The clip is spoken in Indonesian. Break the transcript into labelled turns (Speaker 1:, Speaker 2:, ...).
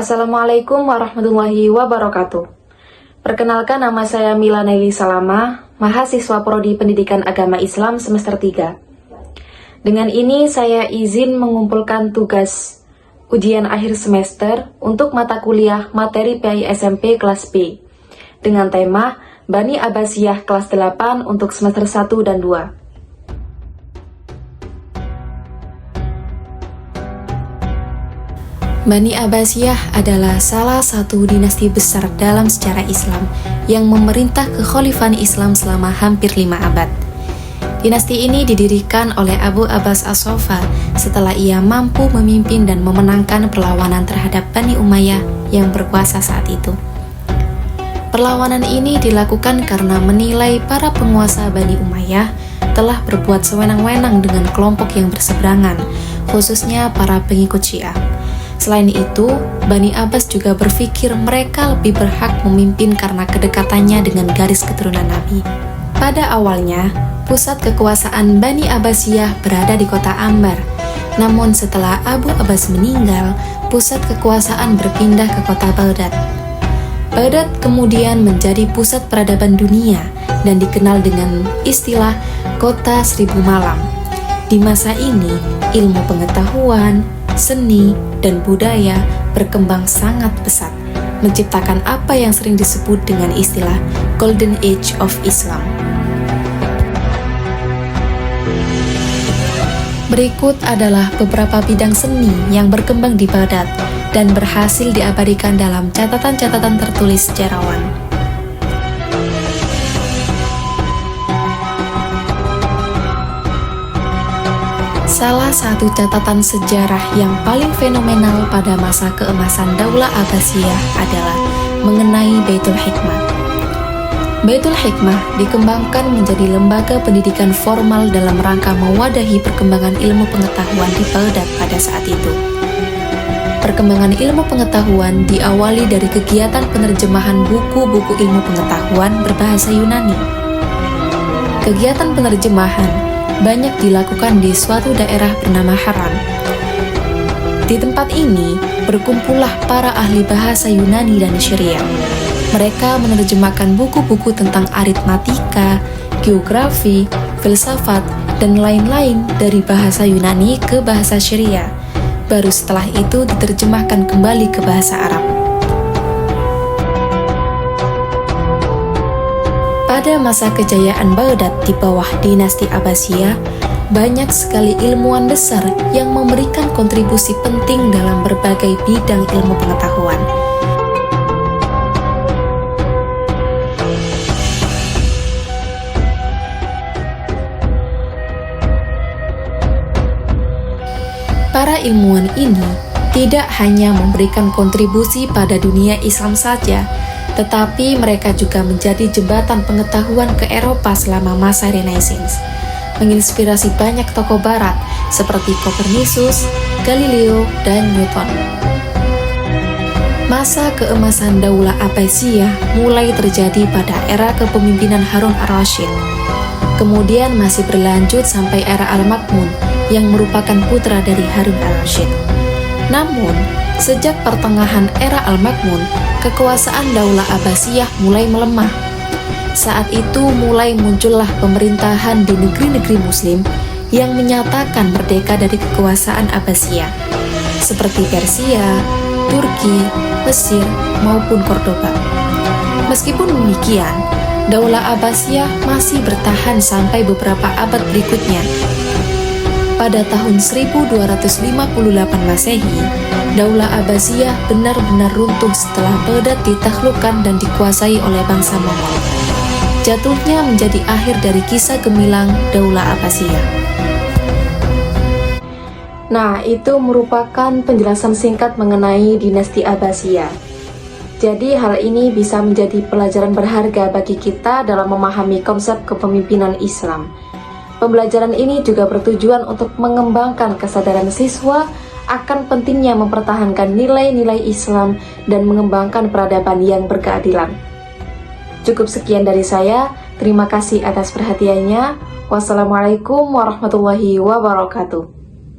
Speaker 1: Assalamualaikum warahmatullahi wabarakatuh. Perkenalkan, nama saya Mila Naili Salama, mahasiswa Prodi Pendidikan Agama Islam semester 3. Dengan ini saya izin mengumpulkan tugas ujian akhir semester untuk mata kuliah materi PAI SMP kelas B dengan tema Bani Abbasiyah kelas 8 untuk semester 1 dan 2. Bani Abbasiyah adalah salah satu dinasti besar dalam sejarah Islam yang memerintah kekhalifahan Islam selama hampir 5 abad. Dinasti ini didirikan oleh Abu Abbas As-Soffa setelah ia mampu memimpin dan memenangkan perlawanan terhadap Bani Umayyah yang berkuasa saat itu. Perlawanan ini dilakukan karena menilai para penguasa Bani Umayyah telah berbuat sewenang-wenang dengan kelompok yang berseberangan, khususnya para pengikut Syiah. Selain itu, Bani Abbas juga berpikir mereka lebih berhak memimpin karena kedekatannya dengan garis keturunan Nabi. Pada awalnya, pusat kekuasaan Bani Abbasiyah berada di kota Ambar. Namun setelah Abu Abbas meninggal, pusat kekuasaan berpindah ke kota Baghdad. Baghdad kemudian menjadi pusat peradaban dunia dan dikenal dengan istilah Kota Seribu Malam. Di masa ini, ilmu pengetahuan, seni, dan budaya berkembang sangat pesat, menciptakan apa yang sering disebut dengan istilah Golden Age of Islam. Berikut adalah beberapa bidang seni yang berkembang di Baghdad dan berhasil diabadikan dalam catatan-catatan tertulis sejarawan. Salah satu catatan sejarah yang paling fenomenal pada masa keemasan Daulah Abbasiyah adalah mengenai Baitul Hikmah. Baitul Hikmah dikembangkan menjadi lembaga pendidikan formal dalam rangka mewadahi perkembangan ilmu pengetahuan di Baghdad pada saat itu. Perkembangan ilmu pengetahuan diawali dari kegiatan penerjemahan buku-buku ilmu pengetahuan berbahasa Yunani. Kegiatan penerjemahan banyak dilakukan di suatu daerah bernama Haran. Di tempat ini berkumpullah para ahli bahasa Yunani dan Syria. Mereka menerjemahkan buku-buku tentang aritmatika, geografi, filsafat, dan lain-lain dari bahasa Yunani ke bahasa Syria. Baru setelah itu diterjemahkan kembali ke bahasa Arab. Pada masa kejayaan Baghdad di bawah dinasti Abbasiyah, banyak sekali ilmuwan besar yang memberikan kontribusi penting dalam berbagai bidang ilmu pengetahuan. Para ilmuwan ini tidak hanya memberikan kontribusi pada dunia Islam saja, tetapi mereka juga menjadi jembatan pengetahuan ke Eropa selama masa Renaissance, menginspirasi banyak tokoh barat seperti Copernicus, Galileo, dan Newton. Masa keemasan Daulah Abbasiyah mulai terjadi pada era kepemimpinan Harun ar-Rasyid. Kemudian masih berlanjut sampai era Al-Ma'mun yang merupakan putra dari Harun ar-Rasyid. Namun, sejak pertengahan era Al-Ma'mun, kekuasaan Daulah Abbasiyah mulai melemah. Saat itu mulai muncullah pemerintahan di negeri-negeri Muslim yang menyatakan merdeka dari kekuasaan Abbasiyah, seperti Persia, Turki, Mesir, maupun Cordoba. Meskipun demikian, Daulah Abbasiyah masih bertahan sampai beberapa abad berikutnya. Pada tahun 1258 Masehi, Daulah Abbasiyah benar-benar runtuh setelah Baghdad ditaklukkan dan dikuasai oleh bangsa Mongol. Jatuhnya menjadi akhir dari kisah gemilang Daulah Abbasiyah. Nah, itu merupakan penjelasan singkat mengenai dinasti Abbasiyah. Jadi hal ini bisa menjadi pelajaran berharga bagi kita dalam memahami konsep kepemimpinan Islam. Pembelajaran ini juga bertujuan untuk mengembangkan kesadaran siswa akan pentingnya mempertahankan nilai-nilai Islam dan mengembangkan peradaban yang berkeadilan. Cukup sekian dari saya, terima kasih atas perhatiannya. Wassalamualaikum warahmatullahi wabarakatuh.